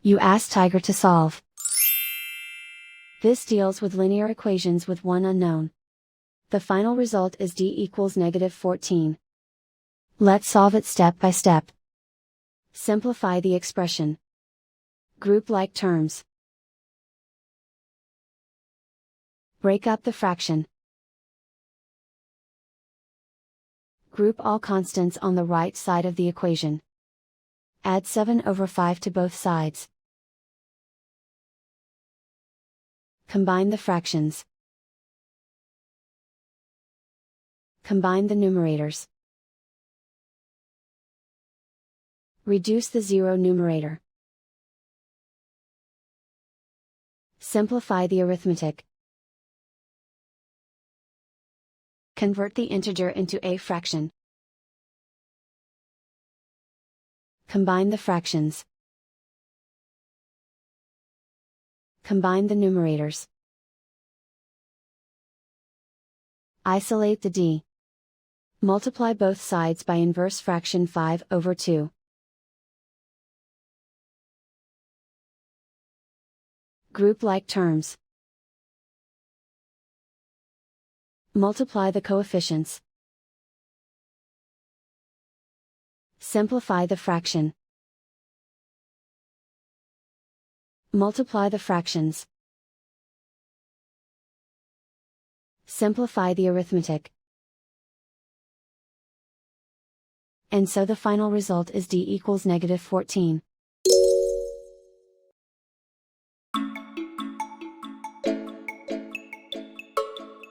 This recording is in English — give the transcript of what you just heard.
You ask Tiger to solve. This deals with linear equations with one unknown. The final result is d equals -14. Let's solve it step by step. Simplify the expression. Group like terms. Break up the fraction. Group all constants on the right side of the equation. Add 7/5 to both sides. Combine the fractions. Combine the numerators. Reduce the zero numerator. Simplify the arithmetic. Convert the integer into a fraction. Combine the fractions. Combine the numerators. Isolate the d. Multiply both sides by inverse fraction 5/2. Group like terms. Multiply the coefficients. Simplify the fraction. Multiply the fractions. Simplify the arithmetic. And so the final result is d equals -14.